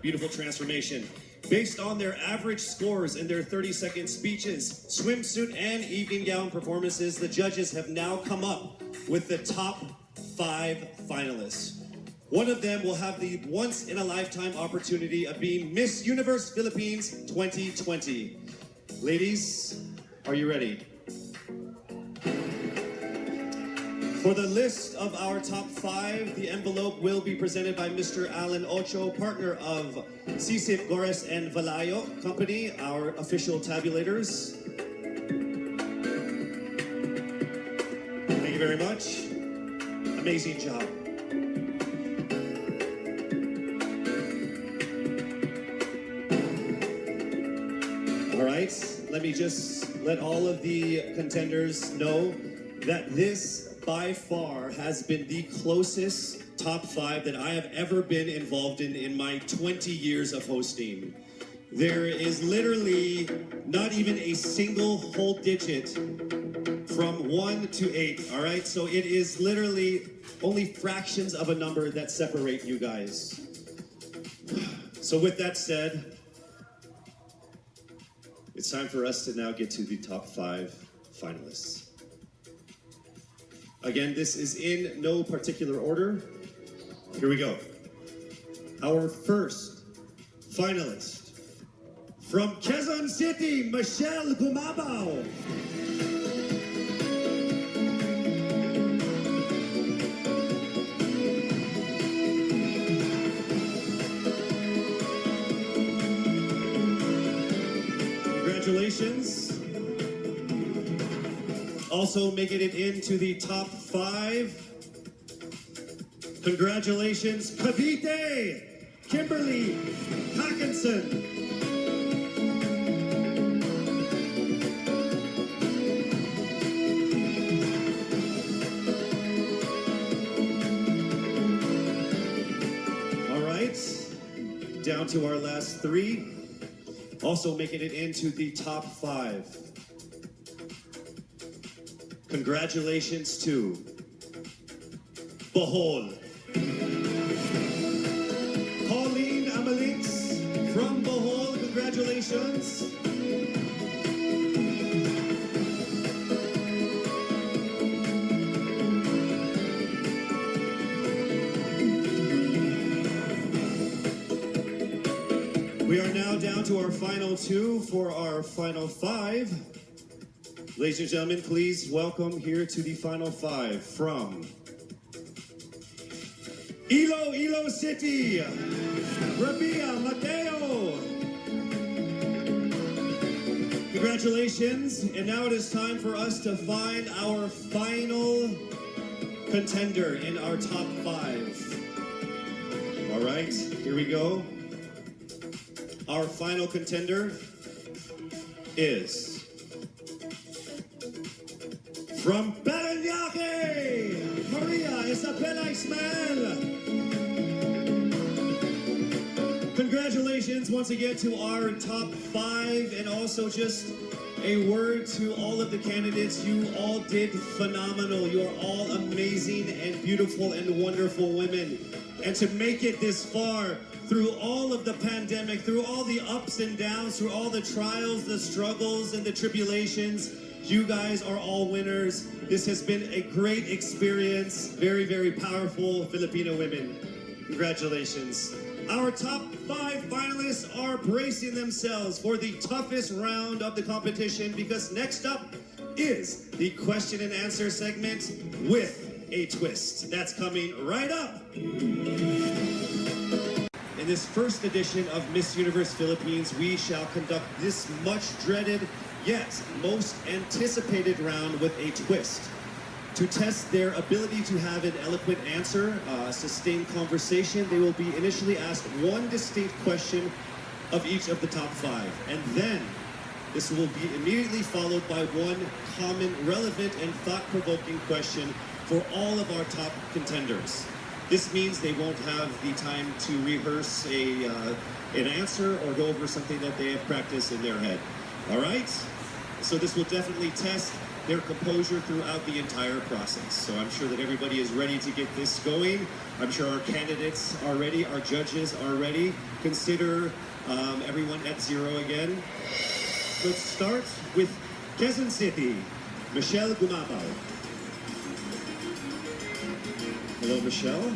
beautiful transformation. Based on their average scores in their 30-second speeches, swimsuit, and evening gown performances, the judges have now come up with the top 5 finalists. One of them will have the once-in-a-lifetime opportunity of being Miss Universe Philippines 2020. Ladies, are you ready? For the list of our top 5, the envelope will be presented by Mr. Alan Ocho, partner of Sisip Gores and Valayo Company, our official tabulators. Thank you very much. Amazing job. All right, let me just let all of the contenders know that this by far has been the closest top 5 that I have ever been involved in my 20 years of hosting. There is literally not even a single whole digit from 1 to 8, all right? So it is literally only fractions of a number that separate you guys. So with that said, it's time for us to now get to the top 5 finalists. Again, this is in no particular order. Here we go. Our first finalist from Quezon City, Michelle Gumabao. Congratulations. Also making it into the top 5. Congratulations, Cavite, Kimberly Hackinson. All right, down to our last 3. Also making it into the top 5. Congratulations to Bohol. Pauline Amalix from Bohol, congratulations. We are now down to our final 2 for our final 5. Ladies and gentlemen, please welcome here to the final 5 from Iloilo City, Rabia Mateo. Congratulations, and now it is time for us to find our final contender in our top 5. All right, here we go. Our final contender is from Parañaque, Maria Isabella Ismael. Congratulations once again to our top 5, and also just a word to all of the candidates. You all did phenomenal. You're all amazing and beautiful and wonderful women. And to make it this far through all of the pandemic, through all the ups and downs, through all the trials, the struggles, and the tribulations, you guys are all winners. This has been a great experience. Very, very powerful Filipino women. Congratulations. Our top 5 finalists are bracing themselves for the toughest round of the competition, because next up is the question and answer segment with a twist. That's coming right up. In this first edition of Miss Universe Philippines, we shall conduct this much dreaded yet most anticipated round with a twist. To test their ability to have an eloquent answer, sustained conversation, they will be initially asked one distinct question of each of the top 5. And then this will be immediately followed by one common, relevant, and thought-provoking question for all of our top contenders. This means they won't have the time to rehearse an answer or go over something that they have practiced in their head. All right? So this will definitely test their composure throughout the entire process. So I'm sure that everybody is ready to get this going. I'm sure our candidates are ready, our judges are ready. Consider everyone at zero again. Let's start with Quezon City, Michelle Gumabaw. Hello, Michelle.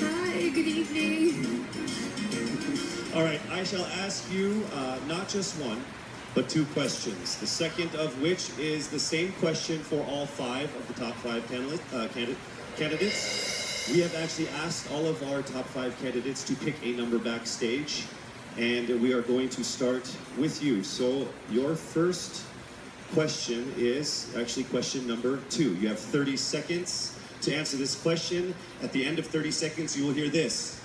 Hi, good evening. All right, I shall ask you not just one, but two questions. The second of which is the same question for all five of the top five candidates. We have actually asked all of our top five candidates to pick a number backstage, and we are going to start with you. So your first question is actually question number 2. You have 30 seconds to answer this question. At the end of 30 seconds, you will hear this.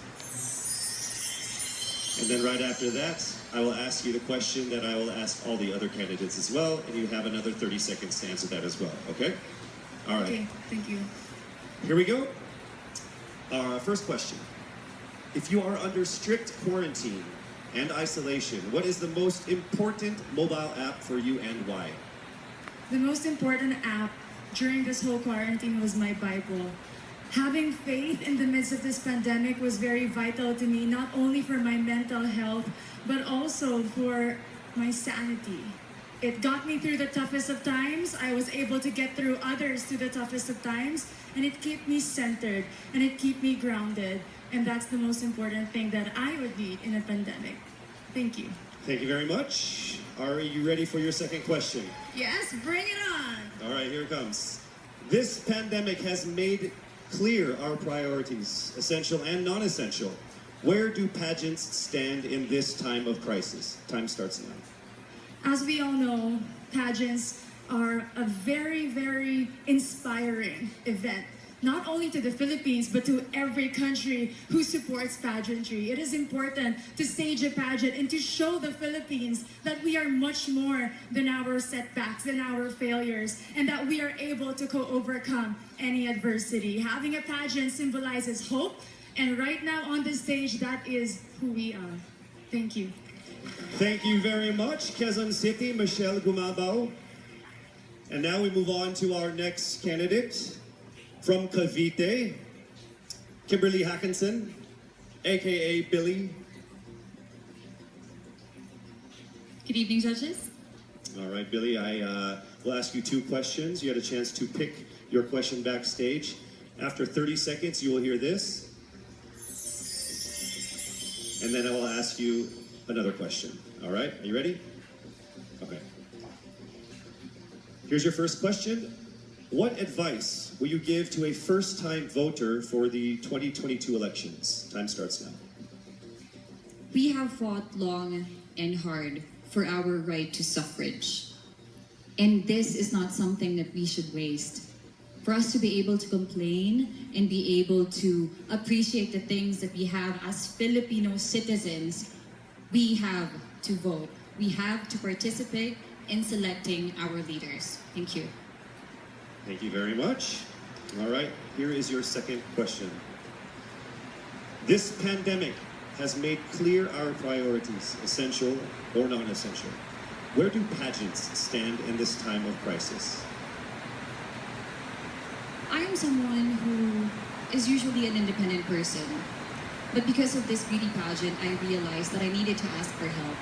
And then right after that, I will ask you the question that I will ask all the other candidates as well, and you have another 30 seconds to answer that as well, okay? All right. Okay, thank you. Here we go. First question. If you are under strict quarantine and isolation, what is the most important mobile app for you and why? The most important app during this whole quarantine was my Bible. Having faith in the midst of this pandemic was very vital to me, not only for my mental health, but also for my sanity. It got me through the toughest of times. I was able to get through others through the toughest of times, and it kept me centered, and it kept me grounded. And that's the most important thing that I would need in a pandemic. Thank you. Thank you very much. Are you ready for your second question? Yes, bring it on. All right, here it comes. This pandemic has made clear our priorities, essential and non-essential. Where do pageants stand in this time of crisis? Time starts now. As we all know, pageants are a very, very inspiring event, not only to the Philippines, but to every country who supports pageantry. It is important to stage a pageant and to show the Philippines that we are much more than our setbacks, than our failures, and that we are able to overcome any adversity. Having a pageant symbolizes hope, and right now on the stage, that is who we are. Thank you. Thank you very much, Quezon City, Michelle Gumabaw. And now we move on to our next candidate. From Cavite, Kimberly Hackinson, aka Billy. Good evening, judges. All right, Billy, I will ask you two questions. You had a chance to pick your question backstage. After 30 seconds, you will hear this. And then I will ask you another question. All right, are you ready? Okay. Here's your first question. What advice will you give to a first-time voter for the 2022 elections? Time starts now. We have fought long and hard for our right to suffrage. And this is not something that we should waste. For us to be able to complain and be able to appreciate the things that we have as Filipino citizens, we have to vote. We have to participate in selecting our leaders. Thank you. Thank you very much. All right, here is your second question. This pandemic has made clear our priorities, essential or non-essential. Where do pageants stand in this time of crisis? I am someone who is usually an independent person. But because of this beauty pageant, I realized that I needed to ask for help.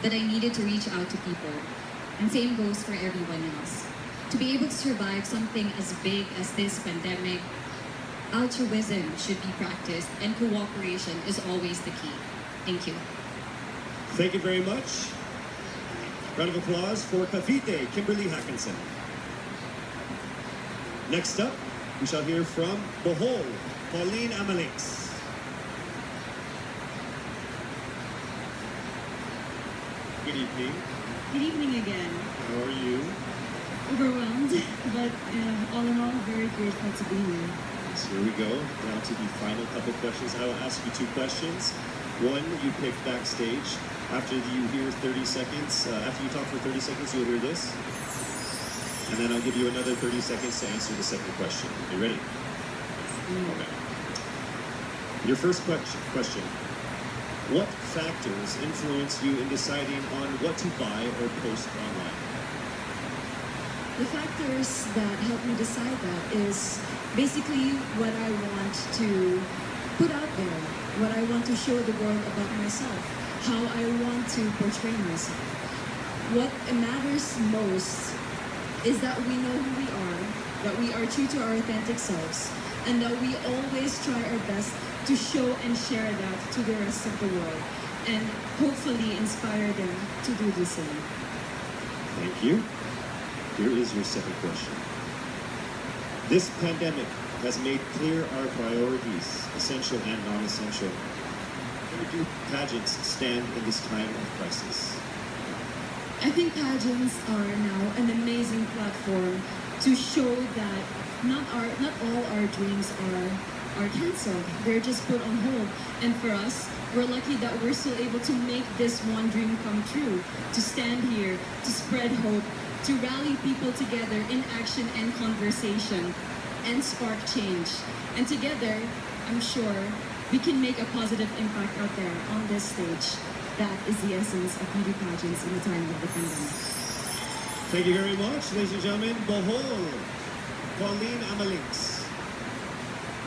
That I needed to reach out to people. And same goes for everyone else. To be able to survive something as big as this pandemic, altruism should be practiced and cooperation is always the key. Thank you. Thank you very much. Round of applause for Cavite, Kimberly Hackinson. Next up, we shall hear from Bohol, Pauline Amalix. Good evening. Good evening again. How are you? Overwhelmed, but all in all, very grateful to be here. So here we go. Now to the final couple questions. I will ask you two questions. One, you pick backstage. After you hear 30 seconds, after you talk for 30 seconds, you'll hear this. And then I'll give you another 30 seconds to answer the second question. Are you ready? Okay. Your first question. What factors influence you in deciding on what to buy or post online? The factors that help me decide that is basically what I want to put out there, what I want to show the world about myself, how I want to portray myself. What matters most is that we know who we are, that we are true to our authentic selves, and that we always try our best to show and share that to the rest of the world, and hopefully inspire them to do the same. Thank you. Here is your second question. This pandemic has made clear our priorities, essential and non-essential. Where do pageants stand in this time of crisis? I think pageants are now an amazing platform to show that not all our dreams are canceled. They're just put on hold. And for us, we're lucky that we're still able to make this one dream come true, to stand here, to spread hope, to rally people together in action and conversation, and spark change. And together, I'm sure we can make a positive impact out there on this stage. That is the essence of beauty pageants in the time of the pandemic. Thank you very much, ladies and gentlemen. Bohol, Pauline Amalix.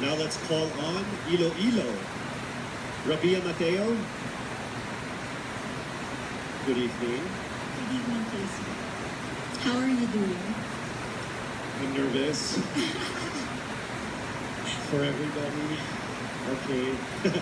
Now let's call on Iloilo, Rabia Mateo. Good evening. Good evening, Casey. How are you doing? I'm nervous. For everybody. Okay.